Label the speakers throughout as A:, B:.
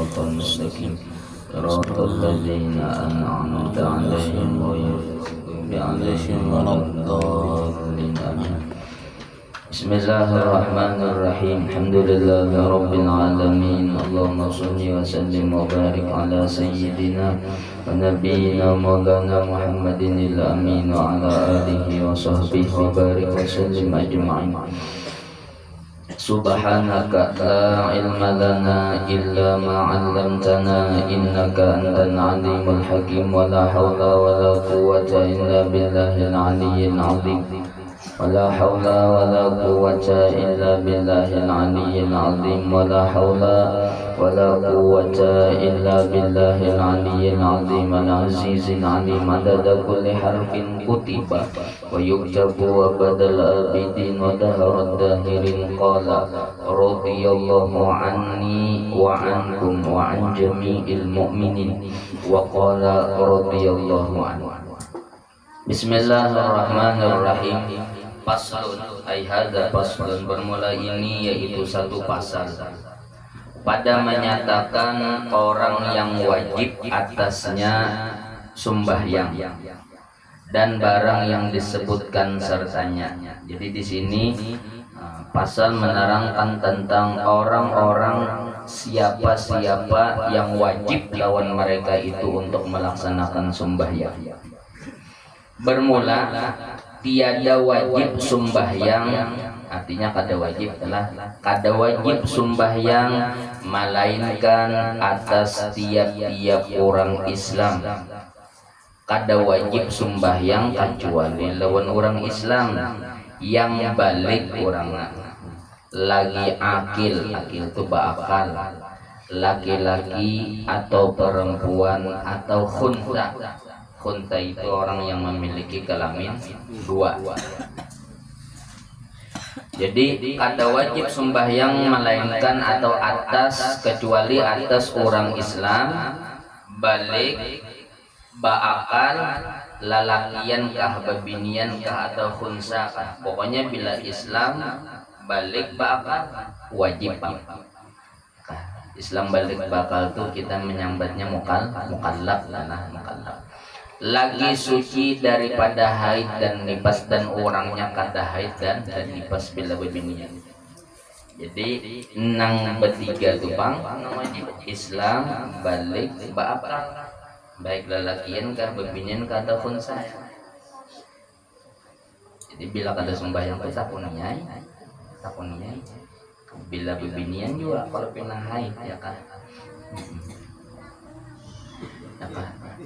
A: الصراط المستقيم صراط الذين أنعمت عليهم غير المغضوب عليهم ولا الضالين آمين. بسم الله الرحمن الرحيم الحمد لله رب العالمين اللهم صل وسلم وبارك على سيدنا ونبينا مولانا محمد الأمين وعلى آله وصحبه وبارك وسلم أجمعين. Subhanaka la ilma lana illa ma 'allamtana innaka antal alimul hakim wa la hawla wa la quwwata illa billahil aliyyil 'azim wa la hawla wa la quwwata illa billahil aliyyil 'azim wa la hawla wa la quwwata illa billahil aliyyil 'azim al-'azizil 'alim adada kulli harfin kutiba wa yuktabu wa badal abidin wa daharad dahirin qala radiyallahu anni wa ankum wa an jami'il mu'minin wa qala radiyallahu anhu. Bismillahirrahmanirrahim. Paslun ay hadza paslun, bermula ini yaitu satu pasal pada menyatakan orang yang wajib atasnya sembahyang dan barang yang disebutkan sertanya. Jadi di sini pasal menerangkan tentang orang-orang siapa-siapa yang wajib lawan mereka itu untuk melaksanakan sembahyang. Bermula tiada wajib sembahyang, artinya kada wajib sembahyang melainkan atas tiap-tiap orang Islam. Kada wajib sembahyang kecuali lawan orang Islam yang balik orang lagi akil itu berakal, laki-laki atau perempuan atau khunta. Khunta itu orang yang memiliki kelamin dua. Jadi kada wajib sembahyang melainkan atau atas kecuali atas orang Islam balik baakal, lalakian kah, babinian kah atau khunsa kah. Pokoknya bila Islam balik baakal wajib. Islam balik bakal tuh kita menyambatnya mukallaf. Lagi suci daripada haid dan nifas, dan orangnya kada haid dan nifas bila babinian. Jadi nang bertiga tuh bang Islam balik baakal, baik lelakian kah, babinian kah atau khunsa. Jadi bila kada sembahyang tuh takuniai. Bila babinian juga kalau pernah haid ya kan.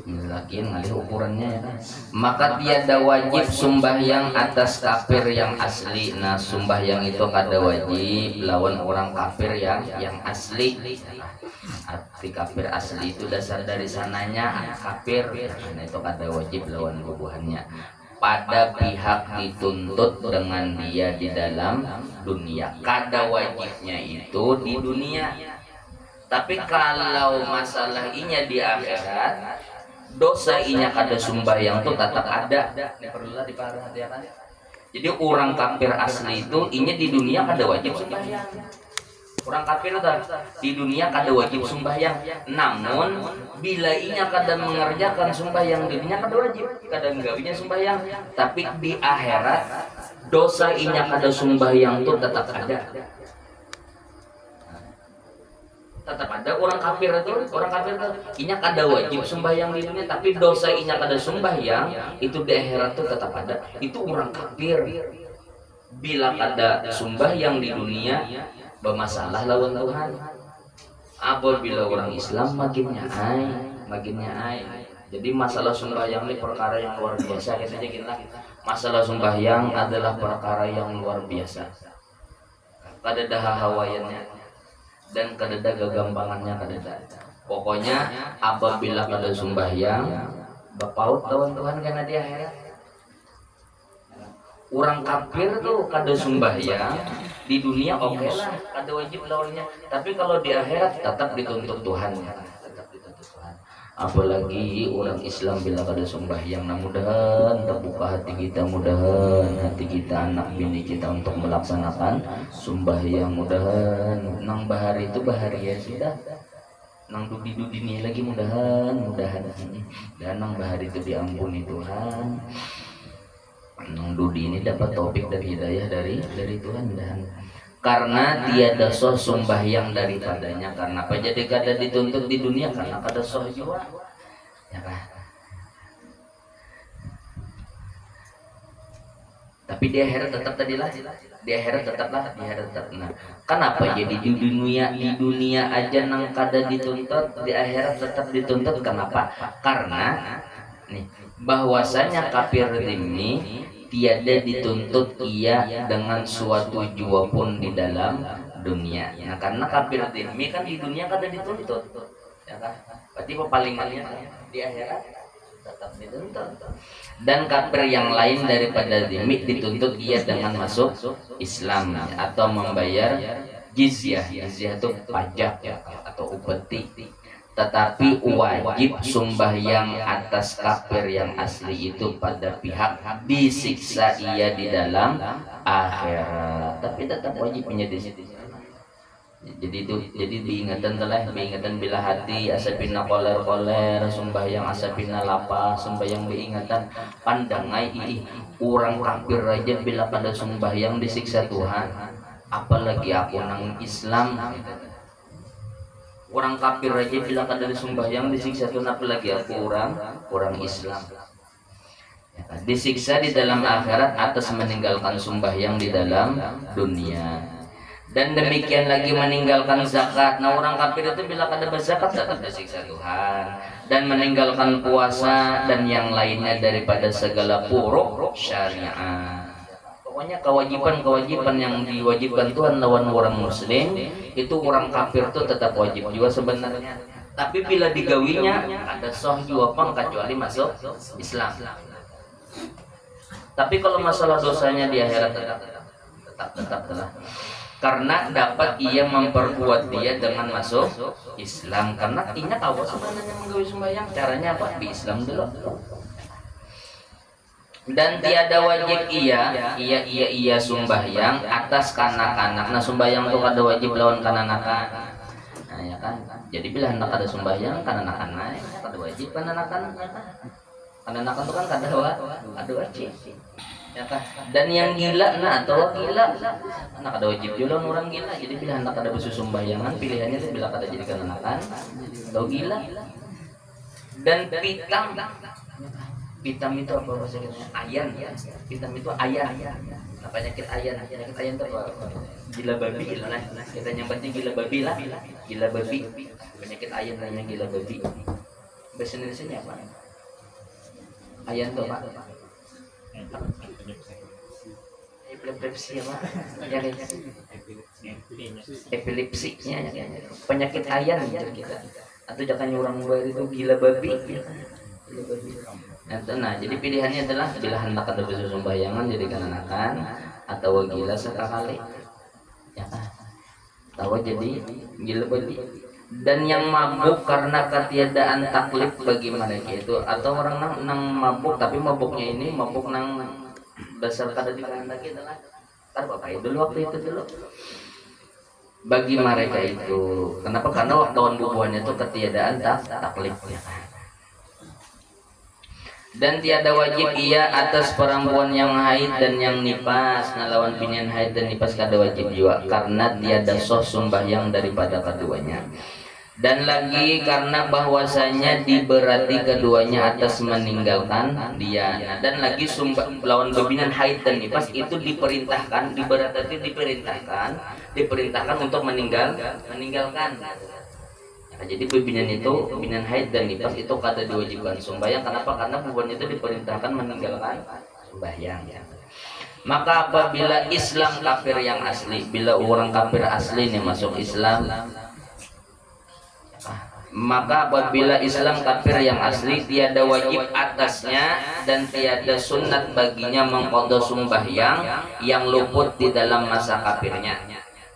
A: Lelakian ngalih ukurannya ya kan. Maka tiada wajib sembahyang atas kafir yang asli. Nah sembahyang itu kada wajib lawan orang kafir yang asli. Arti kafir asli itu dasar dari sananya kafir. Nah itu kada wajib lawan bubuhannya pada pihak dituntut dengan dia di dalam dunia. Kada wajibnya itu di dunia. Tapi kalau masalah inya di akhirat, dosa inya kada sembahyang itu tetap ada. Ini perlulah diperhatikan. Jadi orang kafir asli itu inya di dunia kada wajib sembahyang. Orang kafir di dunia kada wajib sembahyang. Namun bila inya kada mengerjakan sembahyang di dunia kada wajib, kada nggawinya sembahyang. Tapi di akhirat dosa inya kada sembahyang itu tetap ada. Tetap ada orang kafir itu inya kada wajib sembahyang di dunia, tapi dosa inya kada sembahyang itu di akhirat itu tetap ada. Itu orang kafir. Bila kada sembahyang di dunia bermasalah lawan Tuhan. Apabila orang Islam makinnya ai. Jadi masalah sembahyang ini perkara yang luar biasa. Kita masalah sembahyang adalah perkara yang luar biasa. Kada dah hawayannya dan kada dah gagampangannya kada dah. Pokoknya apabila kada sembahyang berpaut lawan Tuhan karena di akhirat. Orang kafir tuh kada sembahyang di dunia oke lah, kada wajib lawannya. Tapi kalau di akhirat tetap dituntut Tuhan ya. Apalagi orang Islam bila kada sembahyang, nah mudahan terbuka hati kita, mudahan hati kita, anak bini kita untuk melaksanakan sembahyang, mudahan nang bahari itu bahagia sudah. nang dudi nih lagi mudahan dan nang bahari itu diampuni Tuhan. Nang dudi ini dapat topik dan hidayah dari Tuhan dan karena tiada soh sembahyang daripadanya. Karena apa jadi kada dituntut di dunia? Karena kada soh jua ya kan. Tapi di akhirat tetap tadilah, di akhirat tetaplah, di akhirat tetap. Nah, kenapa jadi di dunia aja nang kada dituntut, di akhirat tetap dituntut? Kenapa? Karena nih bahwasanya kafir ini tiada dituntut ia dengan suatu jua pun di dalam dunia. Nah, karena kafir ini kan di dunia kada dituntut, ya kan? Berarti pepalingannya di akhirat tetap dituntut. Dan kafir yang lain daripada dhimmi dituntut ia dengan masuk Islam atau membayar jizyah. Jizyah itu pajak ya, atau upeti. Tetapi wajib sembahyang atas kafir yang asli itu pada pihak disiksa ia di dalam akhirat. Tapi tetap wajib menjadi. Jadi diingatan bila hati asapina koler sembahyang asapina lapa sembahyang diingatan pandangai orang kafir aja bila pada sembahyang disiksa Tuhan, apalagi aku nang Islam. Orang kafir aja bila pada sembahyang disiksa Tuhan, apalagi aku orang Islam. Disiksa di dalam akhirat atas meninggalkan sembahyang di dalam dunia. Dan demikian lagi meninggalkan zakat. Nah, orang kafir itu bila kada berzakat tetap disiksa Tuhan. Dan meninggalkan puasa dan yang lainnya daripada segala puruk syariat. Pokoknya kewajiban yang diwajibkan Tuhan lawan orang muslim itu orang kafir itu tetap wajib juga sebenarnya. Tapi bila digawinya ada soh juga pang kecuali masuk Islam. Tapi kalau masalah dosanya di akhirat tetap telah. Karena dapat ia memperkuat dia dengan masuk Islam. Karena ingat awal sebenarnya menggawi sembahyang caranya apa? Di Islam dulu. Dan tiada wajib ia sembahyang atas kanak-kanak. Nah, sembahyang itu kada wajib lawan kanak-kanak. Nah, ya kan. Jadi bila hendak ada sembahyang kanak-kanak, kada wajib kanak-kanak. Kanak-kanak itu kan kada wajib. Ya kan? Dan yang gila atau gila anak ada wajib juga orang gila. Jadi bila anak ada bersusumbayangan pilihannya itu bila kada jadi kanakan atau gila. Dan pitam itu apa bahasanya? Ayan ya. Pitam itu ayan. Apa penyakit ayan? Penyakit ayan itu apa? Gila babi lah. Kita nyambatnya gila babi lah. Gila babi. Penyakit ayan namanya gila babi. Bahasa Indonesia apa? Ayan itu apa? Epilepsi apa? Epilepsinya penyakit ayan kita. Atau jangan orang bayar itu gila babi. Nah, jadi pilihannya adalah bila hendak ada bersusumbayangan jadi kananakan atau gila sekali. Ya, atau jadi gila babi. Dan yang mabuk karena ketiadaan taklif bagi mereka itu, atau orang nang mabuk tapi mabuknya ini mabuk nang dasar kada dikehendaki kita lah. Tar bapak dulu waktu itu dulu. Bagi mereka itu, kenapa? Karena waktu bubuhannya itu ketiadaan taklif ya kan. Dan tiada wajib ia atas perempuan yang haid dan yang nipas. Nah, lawan pinian haid dan nipas kada wajib juga karena tiada soh sembahyang daripada keduanya. Dan lagi karena bahwasanya diberati keduanya atas meninggalkan dia. Nah, dan lagi lawan pimpinan haid dan nifas itu diperintahkan, diberati diperintahkan untuk meninggalkan. Nah, jadi pimpinan haid dan nifas itu kada diwajibkan sembahyang. Kenapa? Karena bubuhan itu diperintahkan meninggalkan sembahyang ya. Maka apabila Islam kafir yang asli, bila orang kafir asli nih masuk Islam, maka apabila Islam kafir yang asli tiada wajib atasnya dan tiada sunat baginya mengqadha sembahyang yang luput di dalam masa kafirnya.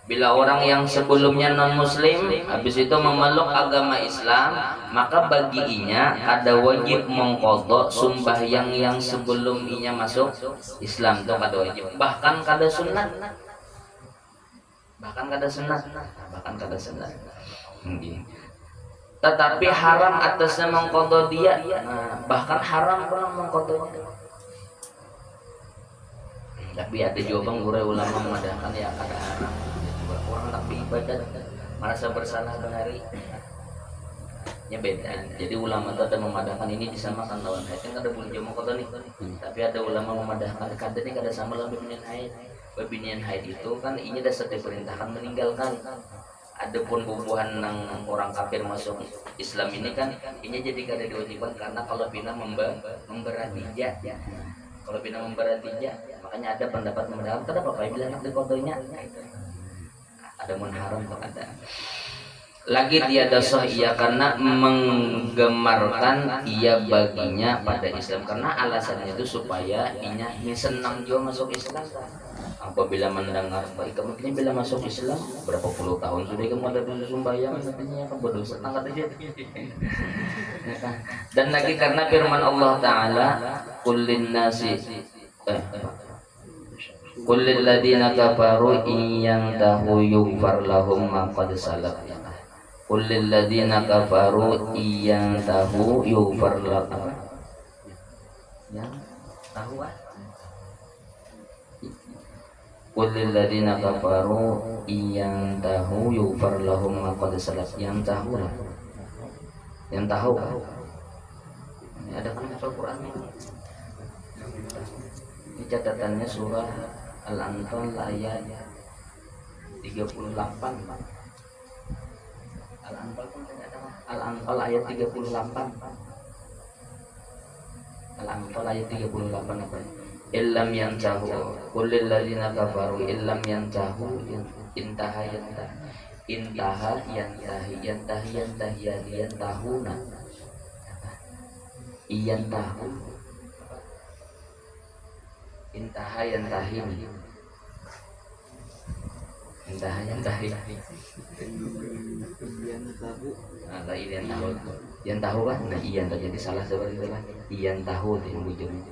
A: Bila orang yang sebelumnya non muslim habis itu memeluk agama Islam, maka baginya ada wajib mengqadha sembahyang yang sebelum inya masuk Islam itu kada wajib. Bahkan kada sunat. tetapi haram atasnya mengkodo dia. Nah, bahkan haram pun mengkodonya. Tapi ada juga ulama memadahkan ya kata haram. Coba orang tak beribadat merasa bersalah bahari. Ya beda. Jadi ulama itu ada memadahkan ini disamakan lawan haid. Kan ada boleh jamu kotor nih. Tapi ada ulama memadahkan kadang ini kada sama lawan bibinian haid. Bibinian haid itu kan ini dasar diperintahkan meninggalkan. Adapun bubuhan nang orang kafir masuk Islam ini kan ini jadi kada diwajibkan karena kalau bina memberatija. Kalau bina memberatija, makanya ada pendapat memadahkan kenapa Pak bilang ada kotornya. Ada haram atau ada. Lagi tiada sah ia karena menggemarkan ia baginya pada Islam karena alasannya itu supaya inya senang juga masuk Islam. Apabila mendengar baik kamu ini bila masuk Islam berapa puluh tahun sudah kamu ada dosa sembahyang nantinya kamu berdosa tangkat aja. Dan lagi karena firman Allah Taala kullin nasi kullil ladina kafaru in tahu yughfar lahum ma qad salaf. Kullil ladina kafaru iyang tahu yughfar lahum. Ya, tahu ah. Kullil ladina kafaru iyang tahu yughfar lahum ma qad salaf. Yang tahu lah. Yang tahu. Ini ada kan Al-Qur'an ini. Ini catatannya surah Al-Anfal ayat 38. Al-Anfal pun ada. Al-Anfal ayat 38. Al-Anfal ayat 38 apa? Illam yantahu kullil ladzina kafaru illam yantahu intaha yantahuna iyantahu intaha yantahini intaha yantahi ada iyan tahu yang tahu kan nah iyan terjadi salah seperti itu lah iyan tahu di ujung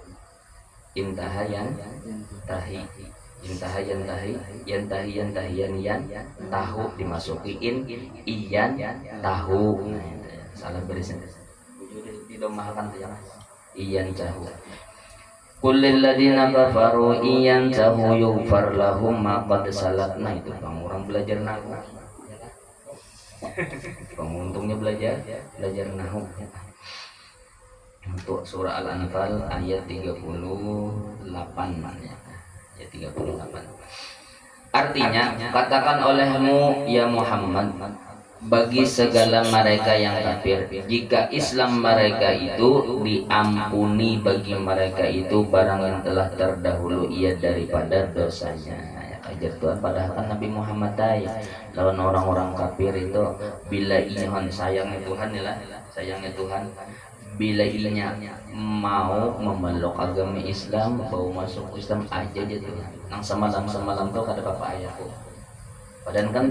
A: intaha yantahi intaha yantahi yan tahu dimasukin iyan tahu salah berisnya didomahkan ya iyan tahu kullil ladina kafaru iyan tahu yughfar lahum ma qad salat. Nah itu bang orang belajar nahu. Penguntungnya belajar nahu. Untuk surah Al-Anfal ayat 38 ya. Ayat 38. Artinya katakan olehmu ya Muhammad bagi segala mereka yang kafir jika Islam mereka itu diampuni bagi mereka itu barang yang telah terdahulu ia daripada dosanya. Ajar Tuhan padahal kan Nabi Muhammad lawan orang-orang kafir itu bila ihon sayangnya Tuhan ya sayangnya Tuhan bila inya mau memeluk agama Islam mau masuk Islam aja gitu nang semalam tuh kata bapak ayahku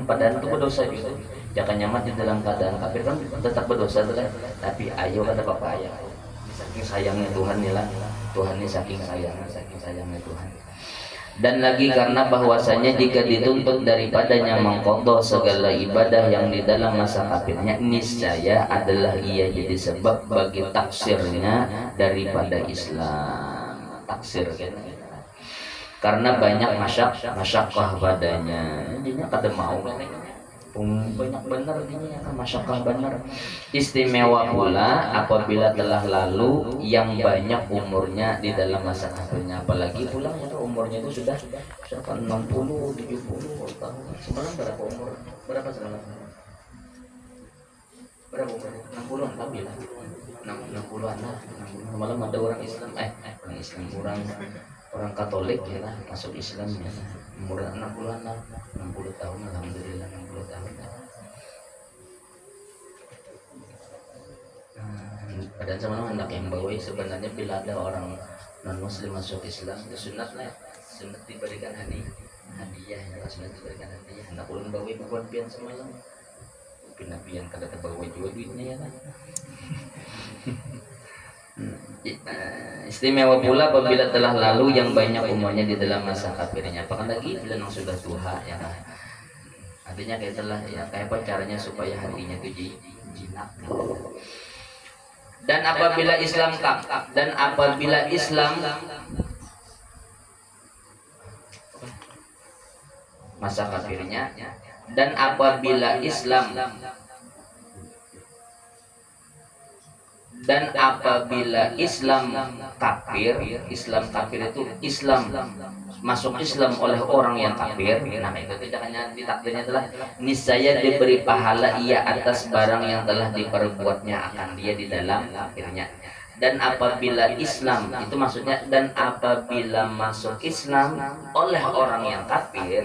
A: padahal itu berdosa gitu jangan nyaman di dalam keadaan kafir kan tetap berdosa tuh kan tapi ayo kata bapak ayahku saking sayangnya Tuhan nih lah Tuhan ini saking sayangnya Tuhan. Dan lagi karena bahwasanya jika dituntut daripadanya mengqadha segala ibadah yang di dalam masa kafirnya niscaya adalah ia jadi sebab bagi taksirnya daripada Islam taksir kan karena banyak masyaqqah padanya jadinya kada mau banyak benar ini akan masyaqqah benar. Istimewa pula apabila telah lalu yang banyak umurnya di dalam masa kafirnya apalagi pula umurnya itu sudah 60 70 tahun. Semalam berapa semalam berapa umur 60-an tapi lah 60-an lah malam ada orang Islam orang Katolik ya lah masuk Islam ya umur 60-an lah 60 tahun alhamdulillah 60 tahun padahal sama hendak yang bawa sebenarnya bila ada orang non muslim masuk Islam itu sunat lah sunat diberikan hadiah ya sunat diberikan hadiah hendak ulun bawa bukan pian semalam pian kada terbawa juga duitnya ya kan. Istimewa pula apabila telah lalu yang banyak umurnya di dalam masa kafirnya apakah lagi bila yang sudah tua ya kan artinya kayak telah ya kayak apa caranya supaya hatinya itu jinak Dan apabila Islam masa kafirnya, dan apabila Islam kafir, Islam kafir itu Islam masuk Islam oleh orang yang kafir, nah itu tidak hanya ditakdirnya adalah niscaya diberi pahala ia atas barang yang telah diperbuatnya akan dia di dalam kafirnya. Dan apabila Islam itu maksudnya, dan apabila masuk Islam oleh orang yang kafir,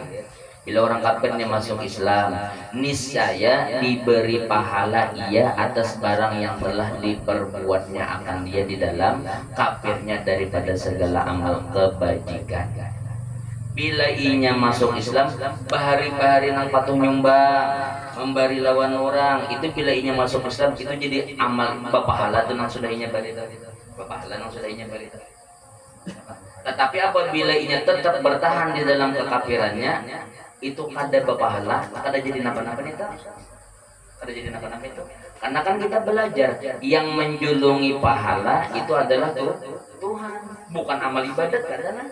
A: bila orang kafirnya masuk Islam, niscaya diberi pahala ia atas barang yang telah diperbuatnya akan dia di dalam kafirnya daripada segala amal kebajikan. Bila inya masuk Islam, bahari-bahari nang patuh nyumbang, memberi lawan orang, itu bila inya masuk Islam itu jadi amal bapahala tuh nang sudah inya balik, bapahala nang sudah inya balik. Tetapi apabila inya tetap bertahan di dalam kekafirannya, itu kada bapahala, kada jadi napa-napa itu. Kada jadi napa-napa itu. Karena kan kita belajar yang menjulungi pahala itu adalah Tuhan, bukan amal ibadat kadang.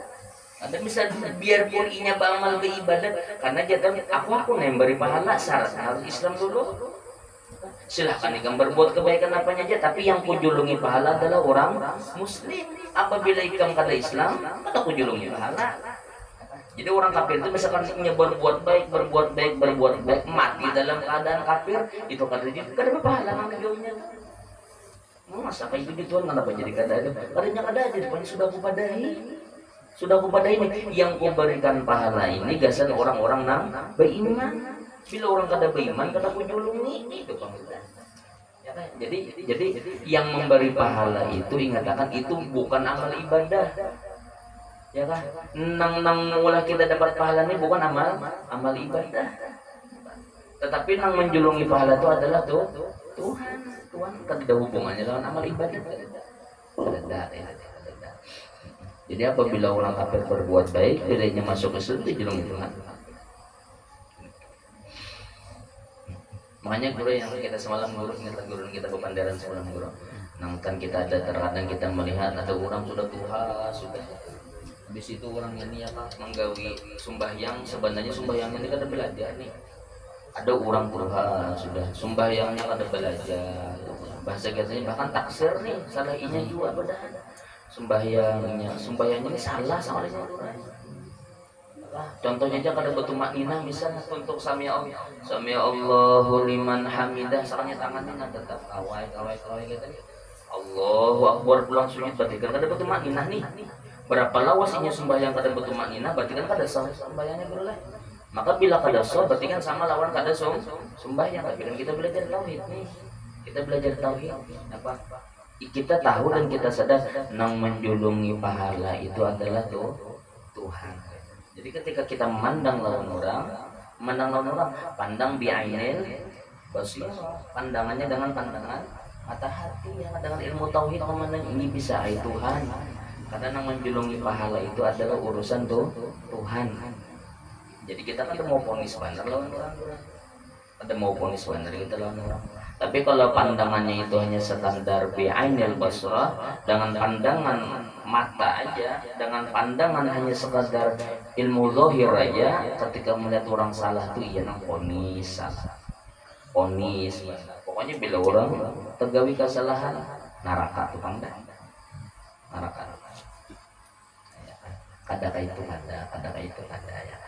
A: Ada bisa biarpun inya beramal beribadat, karena dia tahu aku yang beri pahala, syaratnya harus Islam dulu. Silahkan ikam berbuat kebaikan apanya aja, tapi yang kujulungi pahala adalah orang Muslim. Apabila ikam kada Islam, kada kujulungi pahala. Jadi orang kafir itu misalkan berbuat baik, mati dalam keadaan kafir, itu kada berpahala nang videonya. Masa kayak gitu Tuhan kenapa jadi kada ada? Kadanya kada ada, depannya sudah kupadahi ini yang kuberikan pahala ini gasan orang-orang nang beriman. Bila orang kada beriman kada kujulungi itu panggilan. Ya kan? Jadi yang memberi pahala itu ingatkan itu bukan amal ibadah. Ya kan? Nang ulah kita dapat pahala ini bukan amal ibadah. Tetapi nang menjulungi pahala itu adalah Tuhan. Tuhan kada ada hubungannya dengan amal ibadah. Ada. Jadi apabila orang kafir berbuat baik, bilanya masuk ke surga dijulungi Tuhan. Makanya guru yang kita semalam guru kita bepandaran semalam guru. Nangkan kita ada terkadang kita melihat ada orang sudah Tuhan sudah. Habis itu orang ini menggawi sembahyang, sebenarnya sembahyang ini kada belajar nih. Ada orang Tuhan sudah sembahyangnya kada belajar. Bahasa katanya bahkan taksir nih, salah inya juga padahal. Sembahyangnya ini salah sama orang. Contohnya aja kada betul maknina misalnya untuk sami Allahu liman hamidah, soalnya tangannya nggak tetap kawai gitu. Allahu akbar pulang sujud, berarti kan kada betul maknina nih. Berapa lawasinya sembahyang kada betul maknina, berarti kan kada sah sembahyangnya boleh. Maka bila kada sah, berarti kan sama lawan kada sembahyang. Tapi kan kita belajar tauhid nih. Kita belajar tauhid apa? Kita tahu dan kita sadar nang menjulungi pahala itu adalah Tuhan. Jadi ketika kita memandang lawan orang, pandang bi'ainil basir, pandangannya dengan pandangan mata hati, yang dengan ilmu tauhid memandang ini bisa Tuhan. Karena nang menjulungi pahala itu adalah urusan Tuhan. Jadi kita kan mau ponis benar lawan orang. Ada mau ponis benar kita lawan orang. Tapi kalau pandangannya itu hanya standar bi'ainil basrah, dengan pandangan mata aja, dengan pandangan hanya sekadar ilmu zahir aja, ketika melihat orang salah tuh iya nang ponis salah. Ponis. Pokoknya bila orang tergawi kesalahan, neraka tuh pangda. Neraka. Kadang itu ada ya.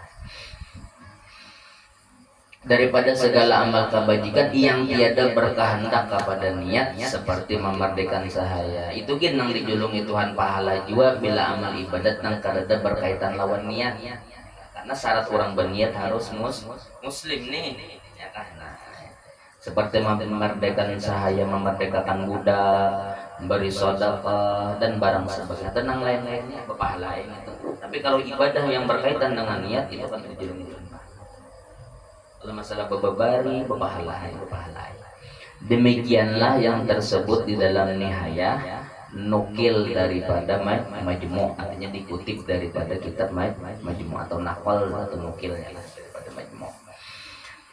A: Daripada segala amal kebajikan yang tiada berkehendak kepada niat seperti memerdekakan sahaya itu gin nang dijulungi Tuhan pahala juga bila amal ibadat nang kada berkaitan lawan niat, karena syarat orang berniat harus muslim nih ya kan. Nah, seperti memerdekakan sahaya, memerdekakan budak, beri sedekah dan barang sebagainya dan yang lain-lainnya berpahala itu. Tapi kalau ibadah yang berkaitan dengan niat itu kan dijulungi Tuhan. Kalau masalah berbari, berpahalai. Demikianlah yang tersebut di dalam nihayah, nukil daripada majmu', artinya dikutip daripada kitab majmu' atau nakal atau nukilnya daripada majmu'.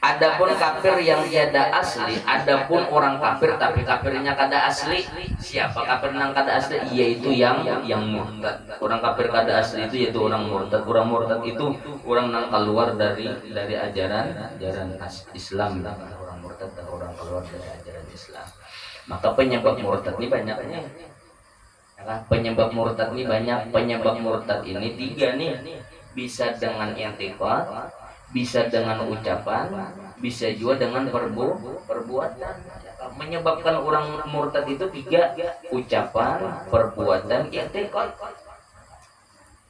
A: Adapun kafir yang tiada asli, adapun orang kafir tapi kafirnya kada asli. Siapa kafir yang kada asli? Yaitu yang murtad. Orang kafir kada asli itu yaitu orang murtad. Orang murtad itu orang yang keluar dari ajaran Islam. Orang murtad dan orang keluar dari ajaran Islam. Maka penyebab murtad ini banyaknya. Penyebab murtad ini banyak. Penyebab murtad ini 3 nih. Bisa dengan i'tiqad, bisa dengan ucapan, bisa juga dengan perbuatan. Menyebabkan orang murtad itu 3, ucapan, perbuatan, i'tiqad.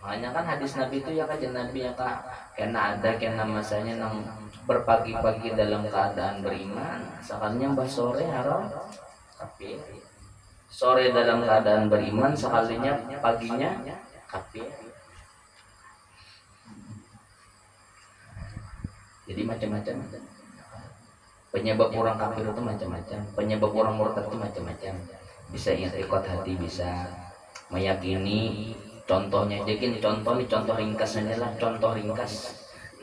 A: Makanya kan hadis Nabi itu ya kan Nabi ya kak, kena masanya nang berpagi-pagi dalam keadaan beriman, sekalinya mbah sore haram kafir. Sore dalam keadaan beriman, sekalinya paginya kafir. Jadi macam-macam. Penyebab orang kafir itu macam-macam. Penyebab orang murtad itu macam-macam. Bisa i'tiqad hati, bisa meyakini. Contohnya aja gini, contoh ringkas aja lah, contoh ringkas.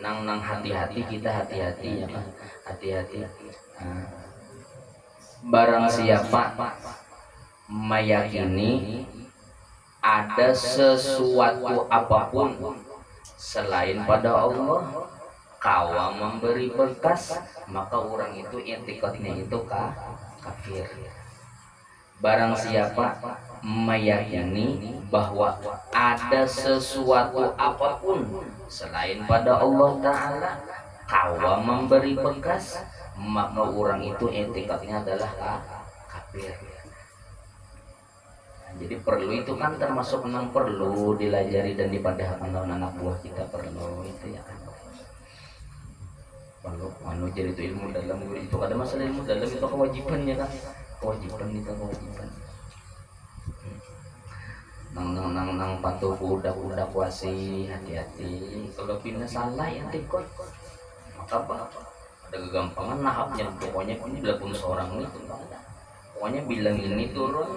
A: Nang hati-hati, kita hati-hati ya kan, hati-hati. Barang siapa meyakini ada sesuatu apapun selain pada Allah, kawa memberi berkas, maka orang itu i'tiqadnya itu kafir. Barang siapa meyakini bahwa ada sesuatu apapun selain pada Allah Ta'ala, kawa memberi berkas, maka orang itu i'tiqadnya adalah kafir. Jadi perlu itu kan termasuk memang perlu dilajari dan dipadahkan oleh anak buah kita, perlu itu ya kan. Perlu jadi itu ilmu dalam itu ada masalah ilmu dalam itu kewajibannya kan, kewajiban itu kewajiban. Nang patuh budak wasi, hati-hati kalau pindah salah ya tikot maka apa ada kegampangan nahapnya. Pokoknya ini belakang seorang itu pokoknya bilang ini turun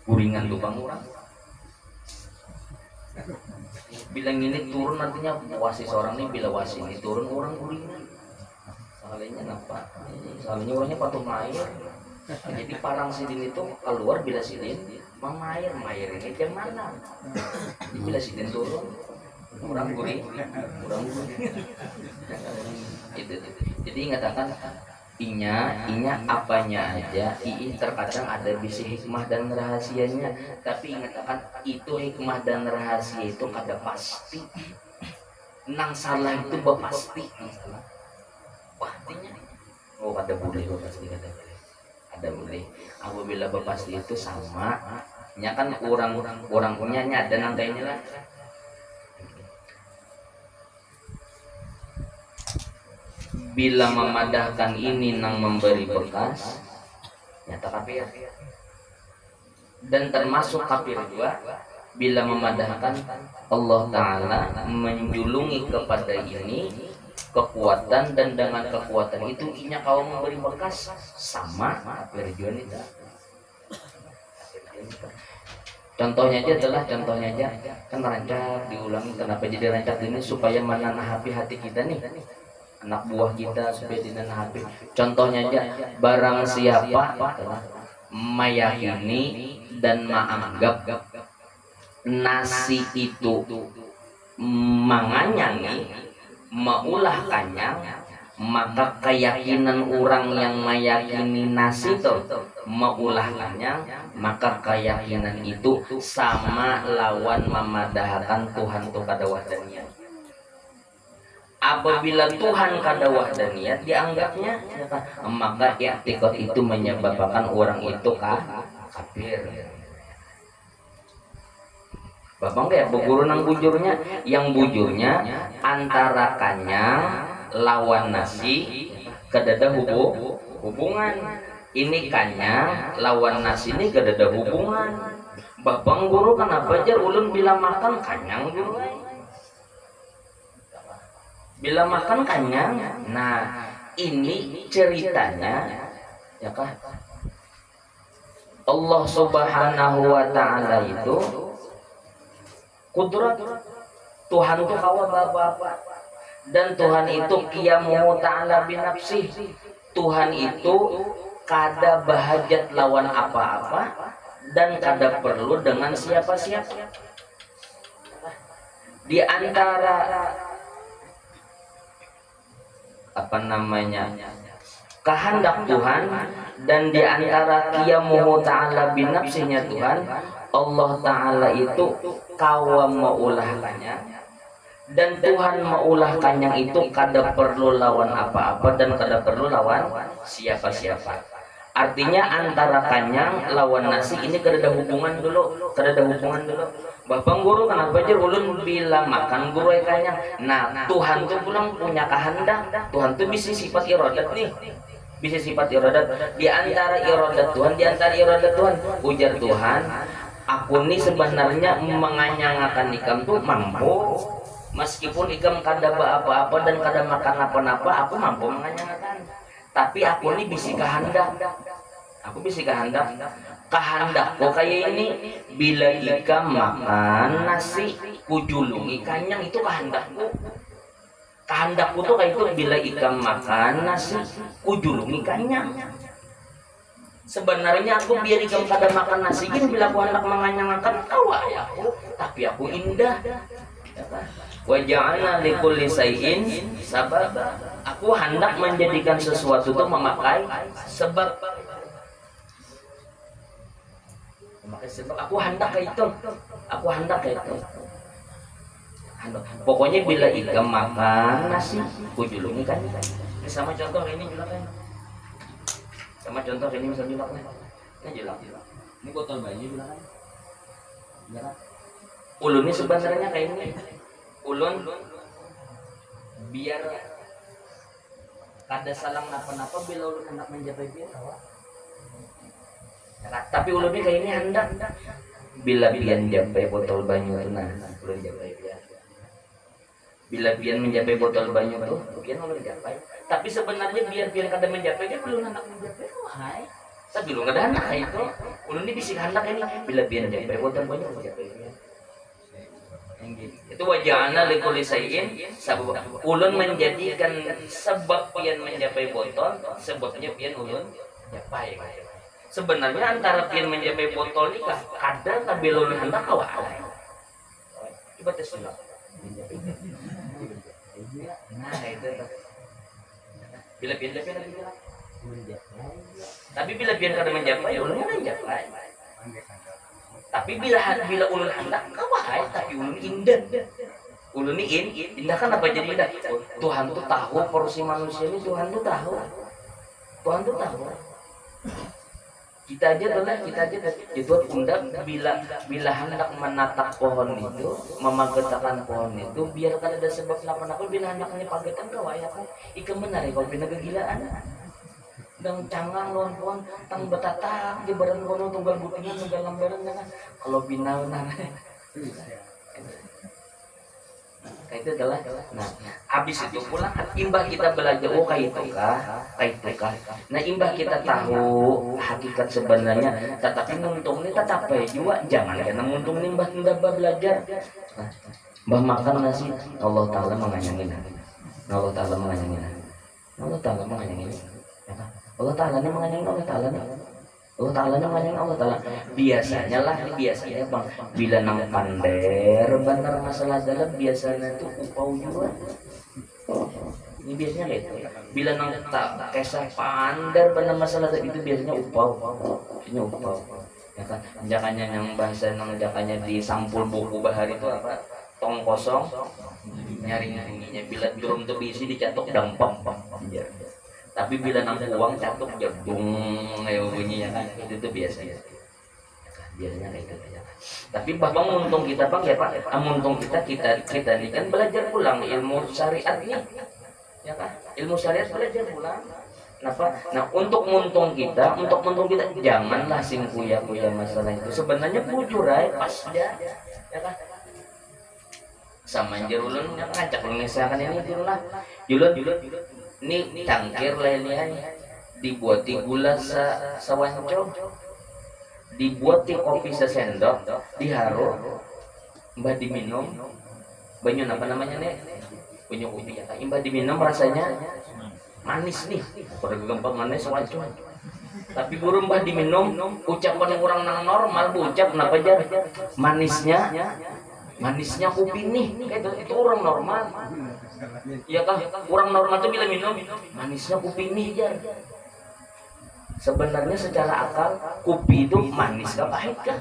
A: guringan tukang orang, bilang ini turun nantinya wasi seorang ini, bila wasi ini turun orang guringan. Soalnya apa? Soalnya orangnya patuh air. Jadi parang sidin itu keluar bila sidin memair ini jam mana? Bila sidin turun orang guring. Itu. Jadi ingatakan inya apanya aja, terkadang ada bisi hikmah dan rahasianya, tapi ingatakan itu hikmah dan rahasia itu kada pasti. Nang salah itu pasti. Pastinya ada boleh pasti ada boleh. Apabila pasti itu sama nya kan orang punya ada nantainya lah. Bila memadahkan ini nang memberi bekas nyata kafir. Dan termasuk kafir juga bila memadahkan Allah Ta'ala menjulungi kepada ini kekuatan, dan dengan kekuatan itu inya kau memberi bekas sama kafir juga itu. Contohnya aja kan rancak diulangi. Kenapa jadi rancak ini? Supaya menanahapi hati kita nih, anak buah kita, supaya dinanahapi. Contohnya aja, barang siapa meyakini dan menganggap nasi itu manganyangi, maulah kanyang, maka keyakinan orang yang meyakini nasi itu maulah kanyang, maka keyakinan itu sama lawan memadahkan Tuhan itu kada wahdaniyat. Apabila Tuhan kada wahdaniyat dianggapnya, maka i'tiqad itu menyebabkan orang itu kafir. Bapak kayak beguru nang bujurnya, yang bujurnya antara kanyang lawan nasi kadada hubungan. Ini kanyang lawan nasi ini kadada hubungan. Bapak guru kenapa aja ulun bila makan kanyang guru? Bila makan kanyang. Nah, ini ceritanya ya kah? Allah Subhanahu wa Ta'ala itu kudrat Tuhan itu kawa bapak. Dan Tuhan itu qiyamuhu ta'ala binafsih. Tuhan itu kada bahajat lawan apa-apa dan kada perlu dengan siapa-siapa. Di antara apa namanya kehendak Tuhan dan di antara qiyamuhu ta'ala binafsihnya Tuhan, Allah Ta'ala itu kawa maulahkannya, dan Tuhan maulahkannya itu kada perlu lawan apa-apa dan kada perlu lawan siapa-siapa. Artinya antara kanyang lawan nasi ini kada ada hubungan dulu, kada ada hubungan dulu. Bapak guru kenapa aja ulun bilang makan guru kanyang. Nah, Tuhan tuh pulang punya kehendak. Tuhan tuh bisa sifat iradat nih. Bisa sifat iradat. Di antara iradat Tuhan, ujar Tuhan, aku nih sebenarnya menganyangakan ikam tuh mampu. Meskipun ikam kada apa-apa dan kada makan apa-apa, aku mampu menganyangakan. Tapi aku nih bisi kehendak. Aku bisi kehendak. Kehendakku kayak ini, bila ikam makan nasi kujulungi kanyang, itu kehendakku. Kehendakku tuh kayak itu, bila ikam makan nasi kujulungi kanyang. Sebenarnya aku biar ikam kada makan nasi gini, bila aku hendak menganyangkan kau aku, tapi aku indah. Wa ja'alna likulli shay'in sabab. Aku hendak menjadikan sesuatu itu memakai sebab. Memakai sebab. Aku hendak kayak itu. Pokoknya bila ikam makan nasi, kujulungi kan. Ini sama contoh ini juga kan. Sama contoh ini misal juga kan. Ini jelak. Ini botol banyu juga kan. Jelak. Ulun ini sebenarnya kayak ini. Ulun biar kada salah napa-napa bila ulun hendak menjapai biar awak. Tapi ulun ini kayak ini hendak bila pian japai botol banyu itu nah ulun japai pian. Bila pian menjapai botol banyu itu pian ulun japai. Tapi sebenarnya biar pian kada menjapai dia ulun hendak menjapai wahai. Tapi ulun kada hendak itu. Ulun ini bisik hendak ini bila pian japai botol banyu japai pian. Itu wajahna likulli shay'in sabab. Ulun menjadikan sebab pian menjapai botol, sebabnya pian ulun japai. Sebenarnya antara pian menjapai botol ni kada tapi ulun hendak kawa. Coba tes dulu. Nah, itu. Bila pian tapi bila pian kada menjapai, ulun menjapai. Tapi bila ulun hendak kawai, tapi ulun indah. Ulun ini indah kan apa jadi indah? Tuhan tuh tahu porsi manusia ini, Tuhan tuh tahu. Kita aja itu undang bila hendak menatap pohon itu, memagetakan pohon itu, biar kan ada sebab kenapa bila hendaknya pagetan kawai aku, ikam menarik kau bina kegilaan. Dan cangang lawan pohon tang betatak di badan kono tunggal butingan tunggal lembaran kan kalau binau kayak itu adalah habis itu pulang imbah kita belajar kayak itu kah nah imbah kita tahu hakikat sebenarnya tetapi muntung ini tetap juga jangan kena muntung imbah tidak belajar bah makan nasi Allah Ta'ala menganyangin Allah Ta'ala menganyangin Allah Ta'ala ini menganyangi Allah Ta'ala nih. Allah Ta'ala ini menganyangi Allah Ta'ala. Biasanya bang, bila nang pander benar masalah dalam biasanya itu upau juga. Ini biasanya kayak itu. Bila nang tak kesah pander benar masalah itu biasanya upau. Biasanya upau. Ya kan, jangannya yang bahasa nang jangannya di sampul buku bahar itu apa? Tong kosong. Nyari-nyarinya bila drum tuh diisi dicatok dampang. Tapi bila nang uang catuk jebung kayak bunyinya kan itu tuh biasanya kayak itu aja. Tapi bahkan muntung kita bang ya pak, muntung kita ini kan belajar pulang ilmu syariat nih, ya kan? Ilmu syariat belajar pulang. Kenapa? Nah untuk muntung kita janganlah sing kuya masalah itu. Sebenarnya bujur pas ya kan? Sama jerulun ngajak mengisahkan ini jurulah julun ini cangkir lainnya dibuati gula sawanco, dibuati kopi sesendok, diharu, mbah diminum, banyu apa namanya nih? punya kopi ya imbah diminum rasanya manis nih pada gampang manis wajar tapi guru mbah diminum ucapan orang nang normal ucap kenapa aja manisnya kopi nih itu orang normal iya kah orang normal tuh bila minum manisnya kopi nih ya sebenarnya secara akal kopi itu manis kah pahit kah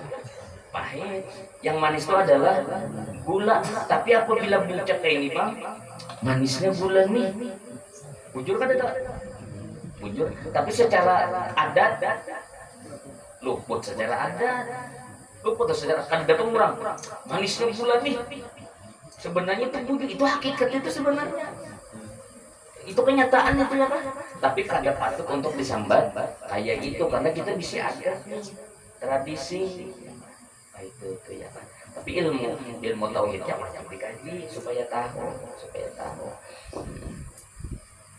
A: pahit yang manis itu adalah gula tapi apabila bucap kayak ini bang manisnya gula nih bujur kan ada bujur tapi secara adat luput secara adat luput secara kan ada pengurang manisnya gula nih sebenarnya itu bujur itu hakikat itu sebenarnya itu kenyataan itu ya kan tapi kada patut untuk disambat kayak gitu karena kita bisa ada tradisi itu ya kan tapi ilmu tauhidnya wajib dikaji supaya tahu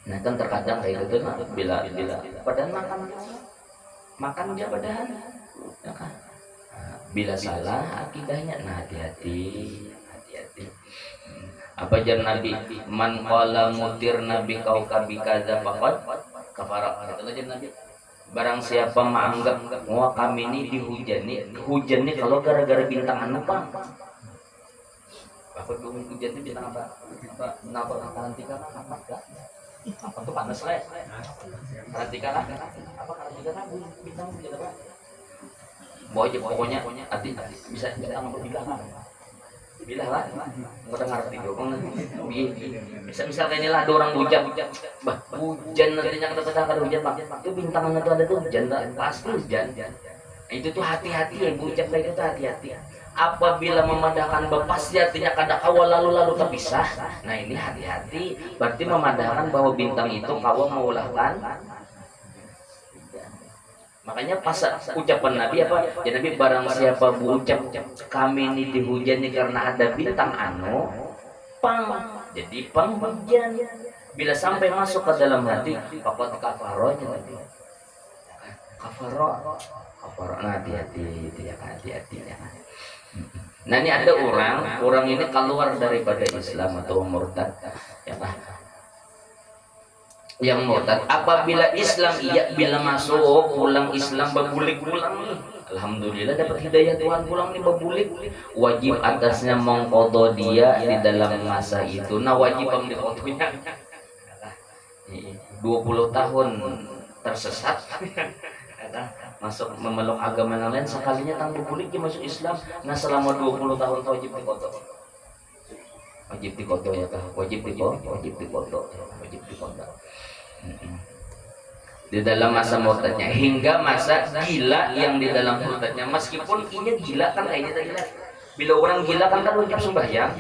A: nah kan terkadang kayak gitu nah, bila padahal makan dia padahal ya kan bila salah akidahnya nah hati-hati apa jar Nabi man qala mutir nabi kau kabi kadza faqad kafara itu aja Nabi barang siapa menganggap wah kami ini hujan nih kalau gara-gara bintang anu bang apa tuh hujan itu bintang apa karantika apa tuh panas lah karantika lah apa karantika lah bintang hujan apa pokoknya hati bisa bilah lah nggak ngerti dong misal kayak inilah ada orang hujan nantinya kata hujan itu bintangan itu ada tuh hujan pasti hujan itu tuh hati-hati ya ucap kayak itu hati-hati apabila memandangkan pasti artinya kada kawal lalu terpisah nah ini hati-hati berarti memandangkan bahwa bintang itu kawal mengulahkan makanya pas ucapan Nabi apa ya Nabi barang siapa berucap kami ini dihujani karena ada bintang anu jadi hujan bila sampai masuk ke dalam hati pokok kafarohnya tadi kafaroh nah hati-hati itu ya hati-hati ya nah ini ada orang ini keluar daripada Islam atau murtad ya Pak yang murtad apabila Islam bila masuk pulang Islam berbulik pulang nih alhamdulillah dapat hidayah Tuhan pulang nih berbulik wajib atasnya mengqadha dia di dalam masa itu nah wajib mengqadhanya 20 tahun tersesat masuk memeluk agama yang lain sekalinya tanpa berbulik dia masuk Islam nah selama 20 tahun wajib diqadha ya kah wajib diqadha di dalam masa murtadnya hingga masa gila yang di dalam murtadnya meskipun ini gila kan kayaknya gila bila orang gila kan wajib sembahyang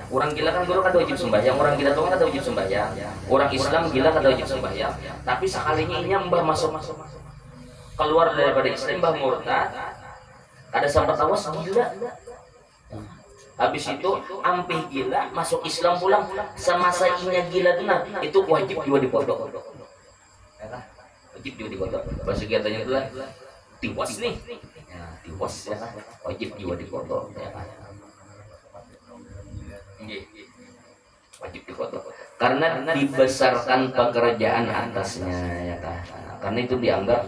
A: orang gila kan guru kan wajib sembahyang orang gila tuh kan wajib sembahyang orang Islam gila kan wajib sembahyang tapi sekalinya ini mbah masuk keluar daripada Islam mbah murtad ada sampai tawas gila habis itu ampih gila masuk Islam pulang semasa inya gila tuh nah itu wajib juga dipodok wajib juga dipodok bahasa katanya itu lah tiwas nih ya tiwas ya wajib juga dipodok ya wajib dipodok karena dibesarkan pekerjaan atasnya ya kan karena itu dianggap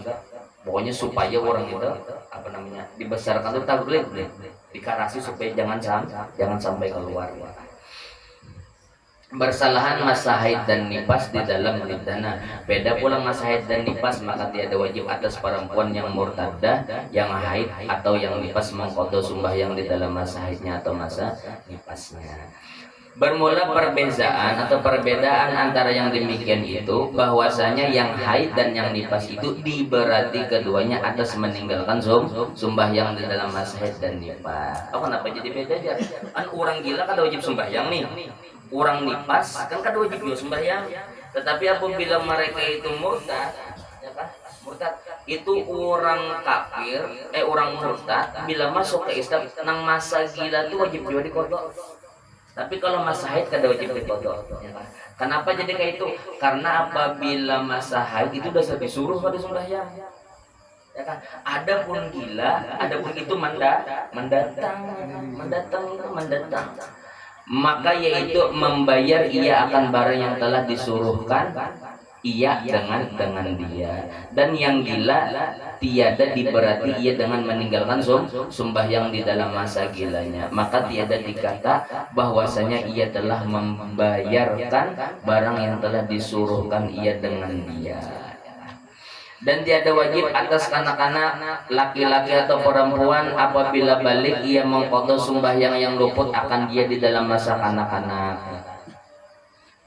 A: pokoknya supaya orang itu apa namanya dibesarkan itu tak boleh dikarasi supaya jangan sampai keluar ya. Bersalahan masa haid dan nifas di dalam dana beda pula masa haid dan nifas maka tiada wajib atas perempuan yang murtadah yang haid atau yang nifas mengqadha sembahyang di dalam masa haidnya atau masa nifasnya. Bermula perbedaan antara yang demikian itu bahwasanya yang haid dan yang nifas itu diberati keduanya atas meninggalkan sembahyang di dalam masa haid dan nifas. Oh kenapa jadi beda ya? Kan orang gila kan wajib sembahyang nih. Orang nifas kan wajib juga sembahyang. Tetapi apabila mereka itu murtad, ya kan? Murtad itu orang kafir, orang murtad bila masuk ke Islam nang masa gila itu wajib juga diqadha. Tapi kalau masa haid kada wajib diqadha. Ya kan? Kenapa jadi kayak itu? Karena apabila masa haid itu sudah disuruh pada sembahyang. Ya kan? Adapun gila, adapun itu mendatang. maka yaitu membayar ia akan barang yang telah disuruhkan ia dengan dia. Dan yang gila tiada diberati ia dengan meninggalkan sembahyang di dalam masa gilanya, maka tiada dikata bahwasanya ia telah membayarkan barang yang telah disuruhkan ia dengan dia. Dan tiada wajib atas kanak-kanak laki-laki atau perempuan apabila balik ia mengqadha sembahyang yang luput akan dia di dalam masa kanak-kanak.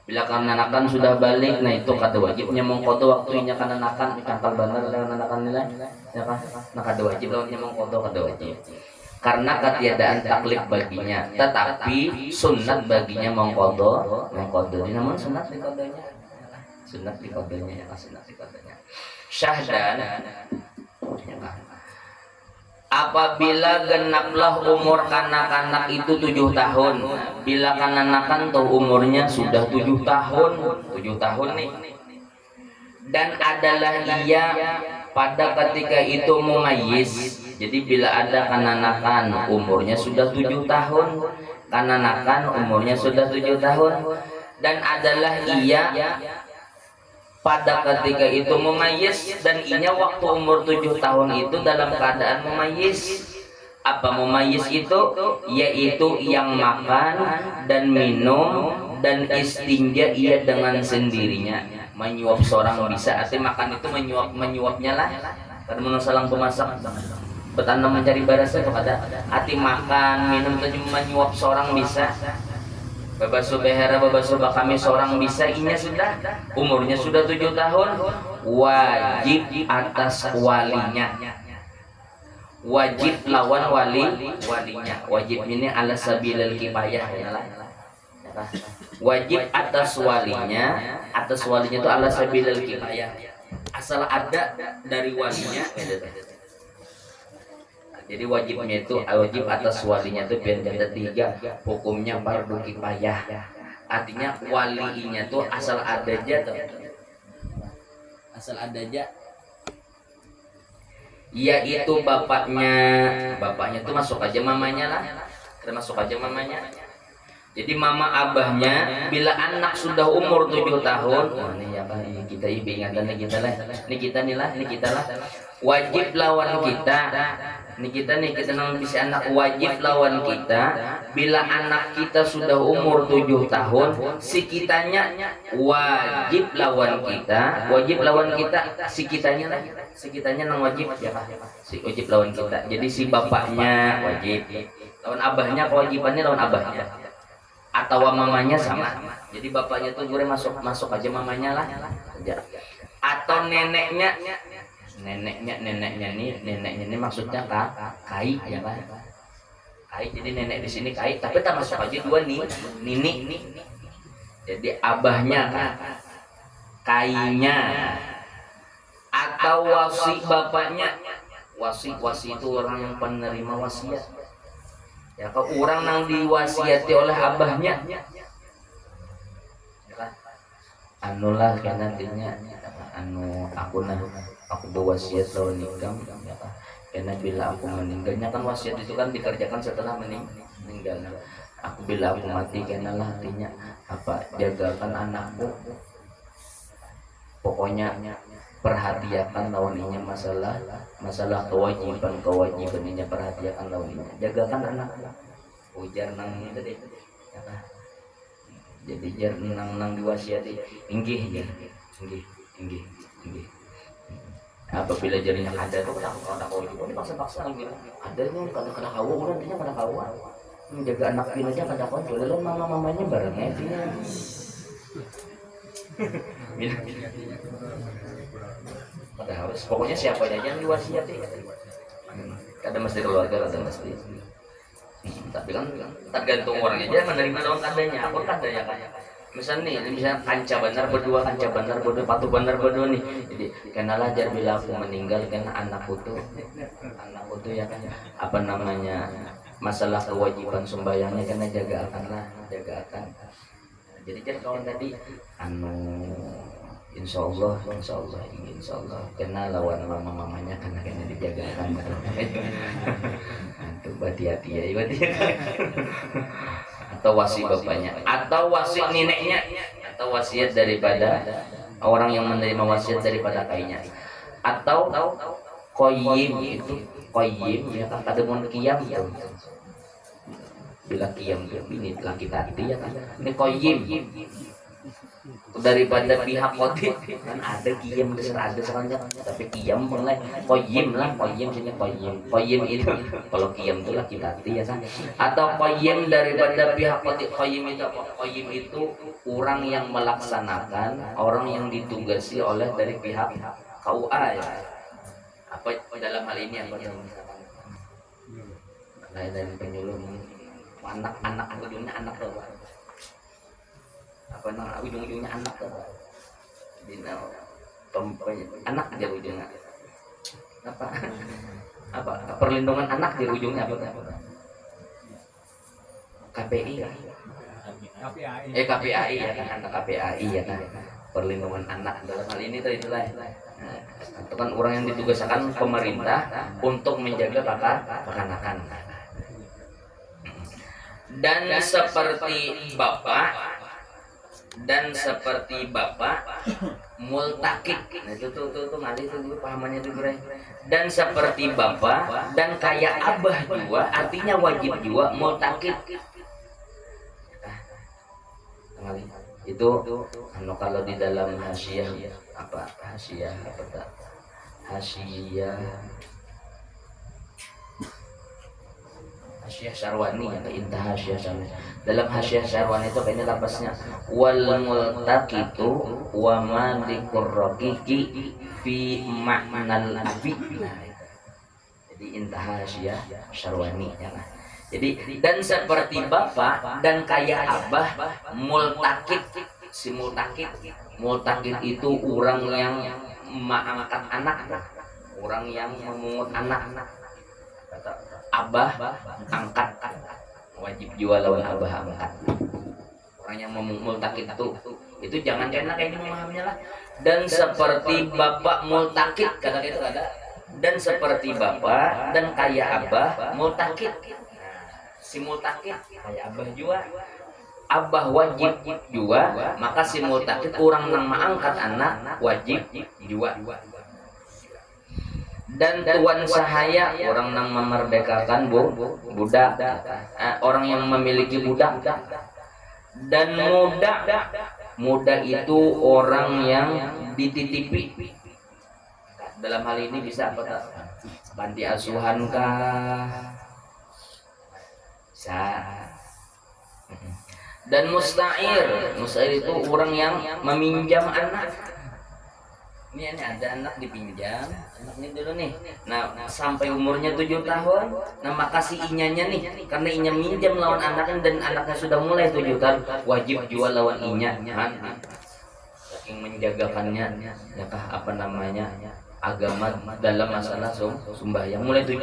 A: Bila kanak-kanak sudah balik, nah itu kada wajibnya mengqadha waktunya kanak-kanak kangkal bener kanak-kanak nilai ya kan, nah kada wajib waktunya mengqadha, kada wajib karena ketiadaan taklif baginya, tetapi sunat baginya mengqadha namun sunat diqadhanya, sunat diqadhanya ya, sunat diqadhanya. Syahdan apabila genaplah umur kanak-kanak itu 7 tahun. Bila kanak-kanak tuh umurnya sudah 7 tahun, 7 tahun nih, dan adalah ia pada ketika itu mumayyiz. Jadi bila ada kanak-kanak umurnya sudah 7 tahun, kanak-kanak umurnya sudah 7 tahun, dan adalah ia pada ketika itu mumayyiz, dan inya waktu umur 7 tahun itu dalam keadaan mumayyiz. Apa mumayyiz itu? Yaitu yang makan dan minum dan istinja ia dengan sendirinya. Menyuap seorang bisa, artinya makan itu menyuapnya lah. Karena menurut salang pemasak petanda mencari barasa itu ada hati makan minum itu menyuap seorang bisa. Babasu behera babasu bakami seorang bisa, inya sudah umurnya sudah 7 tahun, wajib atas walinya, wajib lawan walinya. Wajib ini ala sabilil kifayah ya lah, wajib atas walinya itu ala sabilil kifayah, asal ada dari walinya. Jadi wajibnya itu wajib atas walinya itu biar ada 3, hukumnya fardu kifayah. Artinya walinya tuh asal ada aja tuh. Asal ada aja. Yaitu bapaknya tuh masuk aja mamanya lah. Termasuk aja mamanya. Jadi mama abahnya bila anak sudah umur 7 tahun, oh, ini ya Pak, kita ingatan kita lah. Wajib lawan kita. Kita nang bisa anak wajib lawan kita bila anak kita sudah umur 7 tahun, si kitanya wajib lawan kita, si kitanya nang wajib ya Pak, si wajib lawan kita. Jadi si bapaknya wajib lawan abahnya, kewajibannya lawan abahnya atau mamanya sama. Jadi bapaknya tuh gue masuk aja mamanya lah atau neneknya ini maksudnya kai ya Pak, kai. Jadi nenek di sini kai, tapi tak masuk aja 2 nini. Jadi abahnya kainya atau wasi bapaknya. Wasi itu orang yang penerima wasiat ya, kalau orang yang diwasiati oleh abahnya anulah kan nantinya aku berwasiat lawan nikam ya, karena bila aku meninggalnya kan wasiat itu kan dikerjakan setelah meninggal. Aku bila aku mati karena lah artinya apa, jagakan anakku, pokoknya perhatiakan lawannya masalah kewajiban ini, perhatiakan lawannya, jagakan anakku. Ujar nang ini tadi ya, jadi jar nang diwasiati inggih. Apabila jarinya ada tuh kada kau itu dipaksa-paksa gitu. Ada tuh kada kau orang dia kada kau. Menjaga anak pin aja kada kau. Lalu mamanya barengnya dia. Kada harus. Pokoknya siapa aja yang diwasiati. Kada mesti keluarga, kada mesti. Tapi kan tergantung orangnya aja menerima lawan kadanya. Apa kada ya kan? Misalnya kanca benar berdua, patu benar berdua nih. Jadi kenalah jar bila aku meninggal karena anakku tuh ya kan apa namanya, masalah kewajiban sembahyangnya karena jaga akan. Jadi kan kawan tadi insya Allah kena lawan mamanya karena dijaga akan. Itu hati-hati ya. atau wasi bapaknya atau wasi neneknya atau wasiat daripada orang yang menerima wasiat daripada kainya atau qayyim itu qayyim ya kan kada mun qiyam tuh bila qiyam tuh ini laki tadi ya kan ini qayyim daripada pihak kodi kan ada qiyam ada sekarang tapi qiyam mulai qayyim lah qayyim sini qayyim itu kalau qiyam itu laki tadi ya kan atau qayyim daripada pihak kodi qayyim itu apa qayyim itu orang yang melaksanakan orang yang ditugasi oleh dari pihak KUA ya apa dalam hal ini apa misalkan dari penyuluh anak ujungnya anak apa nama ujung-ujungnya anak anak aja ujungnya apa perlindungan anak di ujungnya apa KPI ya KPAI ya kan anak KPAI ya kan perlindungan anak dalam hal ini tadi itulah itu kan orang yang ditugaskan pemerintah untuk menjaga kekanakan dan seperti bapak multakid nah itu tuh ngali itu dulu pahamannya dulu dan seperti bapak dan kayak abah juga artinya wajib juga multakid itu kalau di dalam hasyiah Syarwani atau intah hasyiah Syarwani dalam hasyiah Syarwani itu kayaknya lapasnya wal multaqitu wa ma liqurraqiqi fi ma'nal abi jadi intah hasyiah Syarwani ya kan jadi dan seperti bapak dan kayak abah multakid si multakid itu orang yang mengangkat anak orang yang memungut anak kata abah angkat wajib jual lawan abah angkat orang yang multakid itu jangan kayak ini memahaminya lah dan seperti bapak multakid kata itu ada dan seperti bapak dan kayak abah multakid si multakid kayak abah juga abah wajib juga maka si multakid orang yang mengangkat anak wajib juga dan tuan sahaya orang yang memerdekakan budak orang yang memiliki budak dan muda itu orang yang dititipi dalam hal ini bisa apa panti asuhan kah dan musta'ir itu orang yang meminjam anak ini ada anak dipinjam anaknya dulu nih nah sampai umurnya 7 tahun nah maka si inyanya nih karena inya minjam lawan anaknya dan anaknya sudah mulai 7 tahun wajib jual lawan inya saking menjagakannya ya kah apa namanya agama dalam masalah sembahyang mulai 7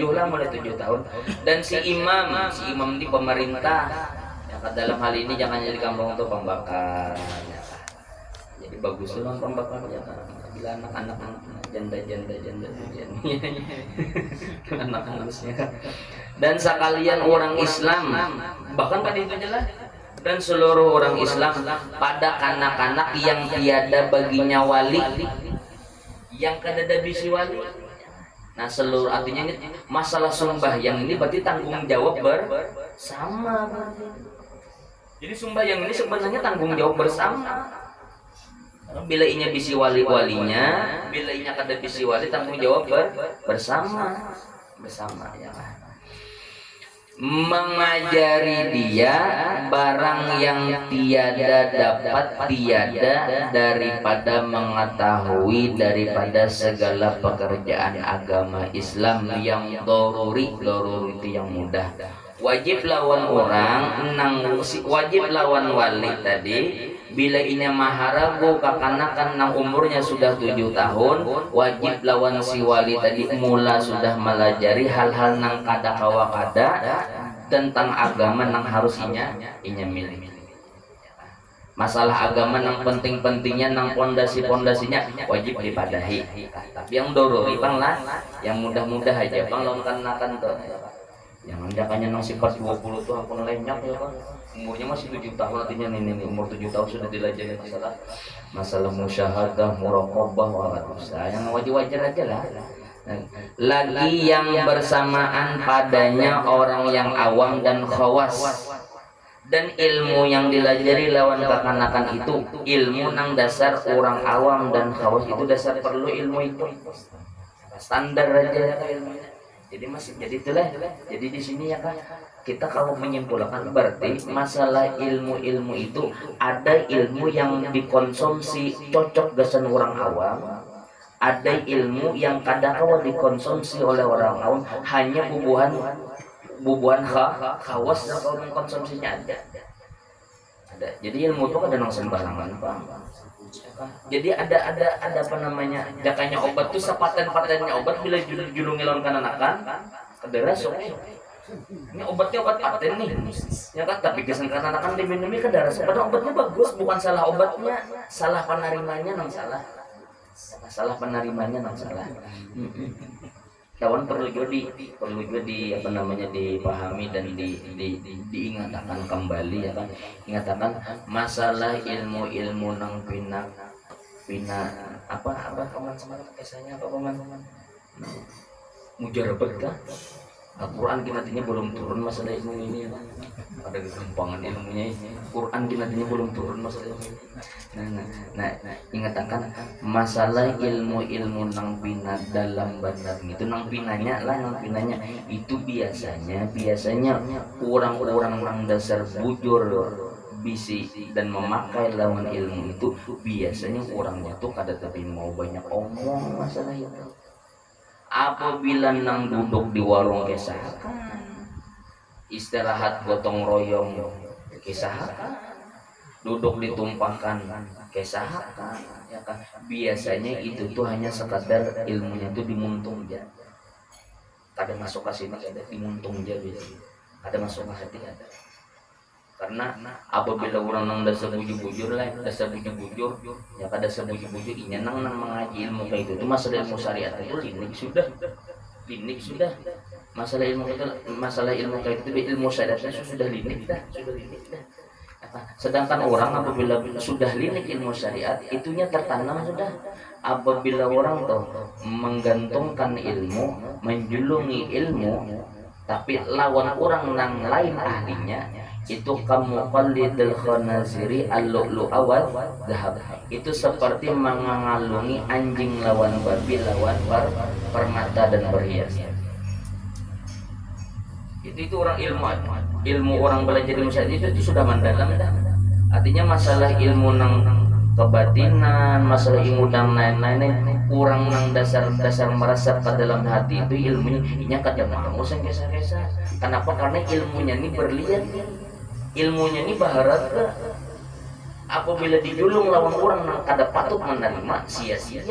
A: tahun dan si imam di pemerintah ya kah dalam hal ini jangan jadi kampung untuk pembakar ya kah jadi bagus loh pembakar ya kah bila anak-anak janda anak halusnya dan sekalian orang Islam bahkan tadi itu jelas dan seluruh orang Islam pada anak-anak yang tiada baginya wali yang kadada bisi wali nah seluruh artinya ini masalah sembahyang ini berarti tanggung jawab bersama jadi sembahyang ini sebenarnya tanggung jawab bersama bila inya bisi walinya bila inya kada bisi wali tanggung jawab bersama ya mengajari dia barang yang tiada dapat tiada daripada mengetahui daripada segala pekerjaan agama Islam yang doruri itu yang mudah wajib lawan wajib lawan wali tadi bila ini maharago kakanakan nang umurnya sudah 7 tahun wajib lawan si wali tadi mula sudah melajari hal-hal nang kada kawa kada tentang agama nang harus inya milih masalah agama nang penting-pentingnya nang pondasi-pondasinya wajib dipadahi tapi yang dorori bang lah yang mudah-mudah aja bang lawan kanakan tuh Jangan jakanya nang sifat 20 tuh aku lenyap ya kan. Umurnya masih 7 tahun artinya nih umur 7 tahun sudah dilajari masalah musyahadah, muraqabah, yang wajar-wajar aja lah. Lagi yang bersamaan padanya orang yang awam dan khawas, dan ilmu yang dilajari lawan kekanakan itu ilmu nang dasar orang awam dan khawas itu dasar perlu ilmu itu standar aja ilmunya. Jadi masih jadi itulah. Jadi di sini ya kan kita kalau menyimpulkan berarti masalah ilmu-ilmu itu ada ilmu yang dikonsumsi cocok gasan orang awam, ada ilmu yang kadang-kadang dikonsumsi oleh orang awam hanya bubuhan khawas kalau mengkonsumsinya ada. Jadi ilmu itu kadang sembarangan Pak. Jadi ada apa namanya jakanya obat tuh sepaten-patennya obat bila julung lawan kananakan kederas sok. Ini obatnya obat paten nih ya kan, tapi kesan kananakan diminumi kederas padahal obatnya bagus, bukan salah obatnya, salah penerimanya nang salah penerimanya nang salah. Kawan perlu juga di apa namanya dipahami dan diingatkan kembali ya kan, ingatkan masalah ilmu nang pina apa kawan semalam kisahnya apa paman mujarabah kan Al-Quran kinatinya belum turun masalah ilmu ini ya. Ada kesimpangan ilmunya ini. Quran kinatinya belum turun masalah ilmu ini. Nah, ingatkan masalah ilmu nang pina dalam benar itu nang pinanya itu biasanya orang-orang nang dasar bujur bisi dan memakai lawan ilmu itu biasanya orangnya tuh kada tapi mau banyak omong masalah itu. Apabila nang duduk di warung kesahakan, istirahat gotong royong kesahakan, duduk ditumpahkan kesahakan, ya kan? Biasanya itu tuh hanya sekadar ilmunya tuh dimuntung aja. Kada masuk ke sini ada dimuntung aja biasanya. Ada masuk ke hati ada. Karena apabila orang nang dasar bujur-bujur ya kada sebujur-bujur inya nang mengaji ilmu kayak itu masalah ilmu syariat itu linik sudah masalah ilmu kayak itu ilmu syariatnya sudah linik dah. Sedangkan orang apabila sudah linik ilmu syariat itunya tertanam sudah. Apabila orang tuh menggantungkan ilmu, menjulungi ilmu, tapi lawan orang nang lain ahlinya itu kamu qalidul khanaziri al-lu'lu awal dahab, itu seperti mengalungi anjing lawan babi lawan permata dan berhias. Itu orang ilmu orang belajar ilmu syariat itu sudah mendalam dah. Artinya masalah ilmu nang kebatinan, masalah ilmu nang lain-lain kurang nang dasar merasa pada dalam hati itu ilmunya kada mau sengkesa-kesa. Kenapa? Karena ilmunya ini berlian, ilmunya ini baharat ke apabila dijulung lawan orang nang kada patut menerima sia-sia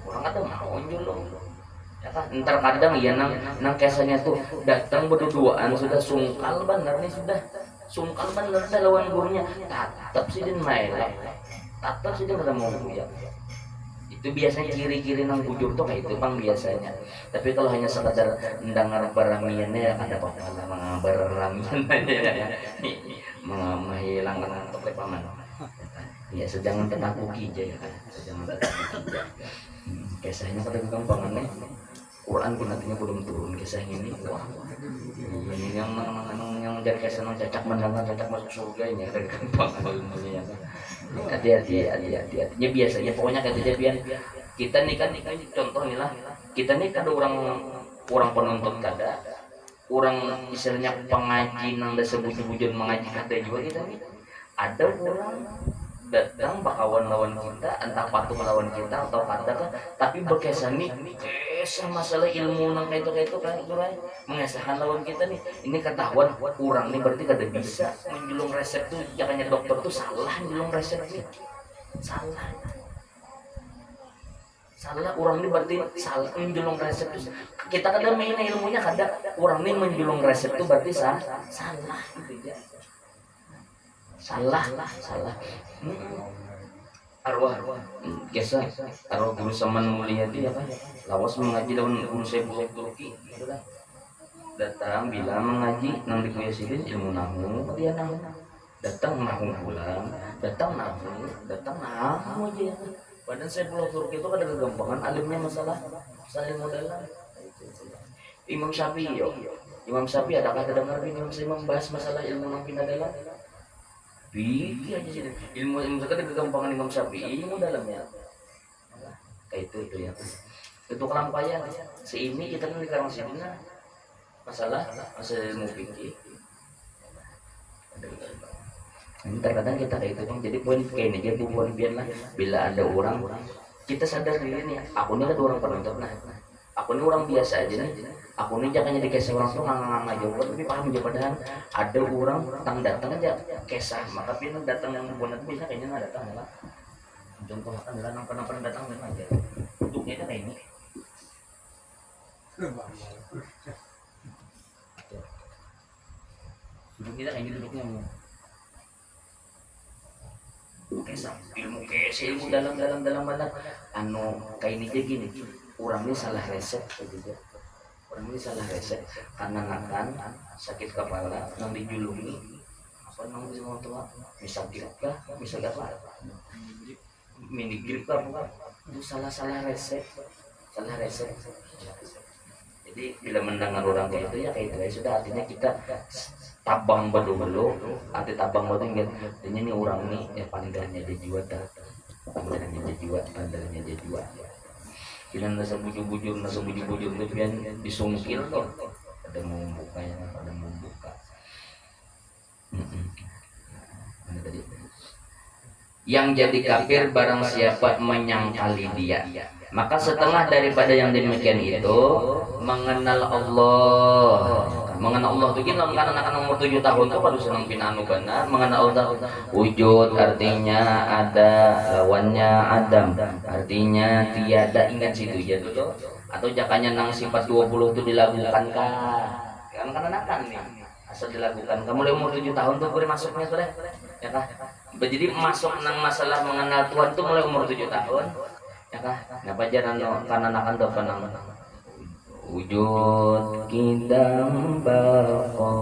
A: orang kada mau julung ya kan. Ntar kadang ya nang kesanya tuh datang berduaan sudah sungkal bener nih dah lawan gurunya tatap sih din mailak tatap sih din kada mau ya. Itu biasanya ciri-ciri nang bujur tuh kayak itu bang biasanya. Tapi kalau hanya sekadar mendengar beramiannya ada apa-apa beramian aja ya. Menghilangkan untuk paman. Ya sejangan tenakuki aja ya kan. Sejangan tenakuki. Kisahnya kata gampangannya Quran pun nantinya belum turun kisah ini. Wah. Ini yang jadi kisah nang cacak mendengar cacak masuk surga ini ada gampangan ilmunya ya kan. Hati-hati. Artinya biasanya pokoknya kejadian kita nih kan contoh nih lah. Kita nih kada orang penuntut kada. Orang misalnya pengaji nang dasar bujur-bujur mengaji kada juga kita nih. Ada orang datang bakawan lawan kita, entah patuh melawan kita atau kada kan, tapi berkesan nih kisah masalah ilmu nang kayak itu kan mengesahkan lawan kita nih. Ini ketahuan kurang nih berarti kada bisa menjulung resep tuh jangannya dokter tuh salah menjulung resep nih. Salah orang ini berarti salah menjulung resep tuh. Kita kada main ilmunya kada orang ini menjulung resep tuh berarti salah gitu ya. Salah arwah kisah arwah guru Saman mulia dia kan lawas mengaji daun guru saya bulog Turki gitu kan. datang bilang mengaji nang di Buya Sidin ilmu nahu dia nahu datang nahu pulang datang nahu aja. Padahal saya pulau Turki itu kan ada kegampangan alimnya masalah saling modelan. Imam Syafi'i Imam Syafi'i adakah terdengar Imam Syafi'i membahas masalah ilmu nang pinadalan? Bikin aja sih ilmu sekarang kegampangan Imam Syafi'i ilmu dalamnya kayak itu ya itu kelampaian seini kita nih sekarang sini masalah ilmu fikih. Terkadang kita kayak itu jadi poin kayak ini dia poin biar lah bila ada orang kita sadar diri nih aku ini kan orang penonton nah aku ini orang biasa aja nih aku ini jangan jadi kisah orang tuh ngang aja tapi paham aja padahal ada orang datang aja kisah maka pin datang yang buat bisa kayaknya nggak datang lah contoh kan adalah nampan datang dan aja bentuknya itu kayak ini duduk kita kayak gitu duduknya kisah ilmu dalam banget anu kayak ini aja gini orang ini salah resep gitu orang ini salah resep karena nakan sakit kepala yang dijulungi apa namanya semua tua misal grip kah misal apa mini grip kah bukan itu salah resep jadi bila mendengar orang kayak itu ya kayak itu ya sudah artinya kita tabang badu arti tabang badu ingat artinya nih orang nih ya pandangannya dia jiwa pandangannya dia jiwa bila nasa bujur itu biar disungkil tuh ada mau membuka mana tadi yang jadi kafir barang siapa menyangkali dia maka setengah daripada yang demikian itu mengenal Allah itu kan anak-anak umur 7 tahun tuh pada senang pinanu benar mengenal Allah wujud artinya ada lawannya Adam artinya tiada ingat situ ya dulu atau jakanya nang sifat 20 itu dilakukan kan anak-anak nih asal dilakukan kamu umur 7 tahun tuh boleh masuknya tuh deh ya kah jadi masuk nang masalah mengenal Tuhan tuh mulai umur 7 tahun ya kah nah pajaran karena anak tuh penang wujud kidam bako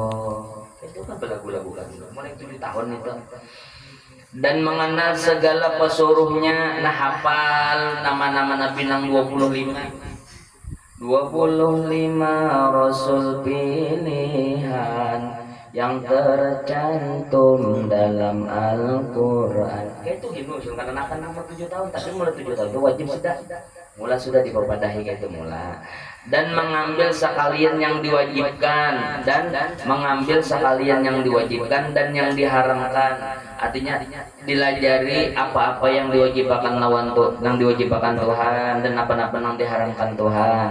A: itu kan lagu-lagu kan mulai 7 tahun itu dan mengenal segala pesuruhnya nah hafal nama-nama Nabi nang 25 Rasul pilihan yang tercantum dalam Al-Quran kayak itu gini karena akan nomor 7 tahun tapi mulai 7 tahun itu wajib sudah dipapadahi kayak itu mulai dan mengambil sekalian yang diwajibkan dan mengambil sekalian yang diwajibkan dan yang diharamkan artinya dilajari apa-apa yang diwajibkan lawan tuh yang diwajibkan Tuhan dan apa-apa yang diharamkan Tuhan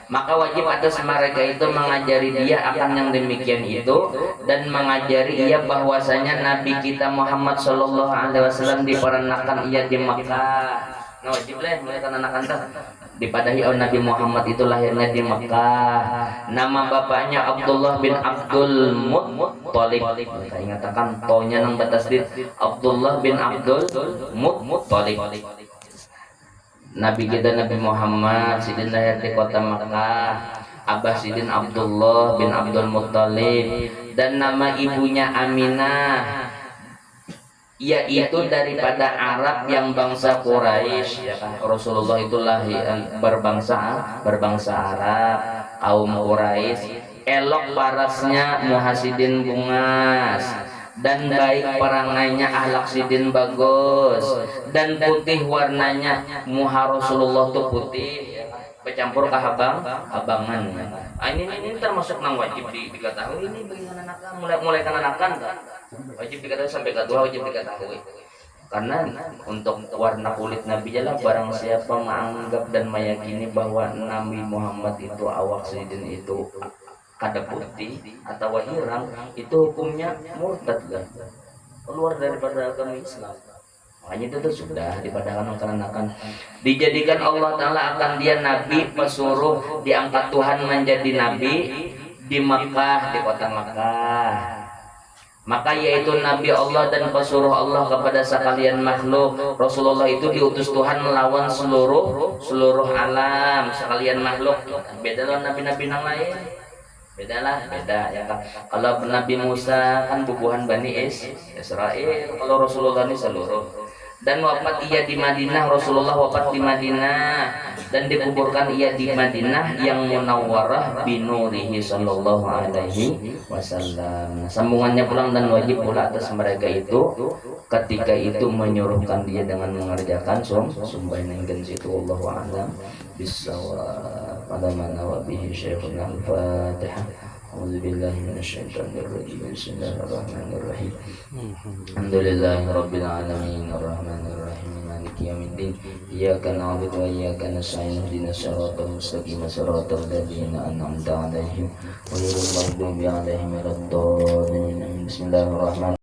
A: maka wajib atas mereka itu mengajari dia akan yang demikian itu dan mengajari ia bahwasanya Nabi kita Muhammad Shallallahu Alaihi Wasallam diperanakan ia di Makkah nah wajib lah mulai anak-anak dipadahi oleh Nabi Muhammad itu lahirnya di Makkah nama bapaknya Abdullah bin Abdul Muttalib kita ingatkan tonya nang batas di Abdullah bin Abdul Muttalib Nabi kita Nabi Muhammad sidin lahir di kota Makkah Abah sidin Abdullah bin Abdul Muttalib dan nama ibunya Aminah yaitu daripada Arab yang bangsa Quraisy ya kan Rasulullah itu lahir berbangsa Arab kaum Quraisy elok parasnya muhasidin bungas dan baik perangainya ahlak sidin bagus dan putih warnanya muha Rasulullah tuh putih bercampur ke abangan ini termasuk nang wajib diketahui ini bagaimana anak mulai kan wajib diketahui sampai kedua wajib diketahui karena untuk warna kulit Nabi jalan barang siapa menganggap dan meyakini bahwa Nabi Muhammad itu awak sidin itu kada putih atau hirang itu hukumnya murtad kan keluar daripada agama Islam makanya itu sudah dipadakan akan dijadikan Allah Ta'ala akan dia Nabi pesuruh diangkat Tuhan menjadi Nabi di Makkah di kota Makkah maka yaitu Nabi Allah dan pesuruh Allah kepada sekalian makhluk Rasulullah itu diutus Tuhan melawan seluruh alam sekalian makhluk beda dengan nabi-nabi yang lain Beda lah, beda ya kan. Kalau Nabi Musa kan bubuhan Bani Israel, kalau Rasulullah ini seluruh. Dan wafat ia di Madinah, Rasulullah wafat di Madinah dan dikuburkan ia di Madinah yang munawwarah binurihi sallallahu alaihi wasallam. Sambungannya pulang dan wajib pula atas mereka itu ketika itu menyuruhkan dia dengan mengerjakan sumbah nenggan situ. Allahu a'lam bissawab. Pada mana wa bihi syekhuna al-fatihah. أعوذ بالله من الشيطان الرجيم بسم الله الرحمن الرحيم الحمد لله رب العالمين الرحمن الرحيم مالك يوم الدين إياك نعبد وإياك نستعين اهدنا الصراط المستقيم صراط الذين أنعمت عليهم غير المغضوب عليهم ولا الضالين بسم الله الرحمن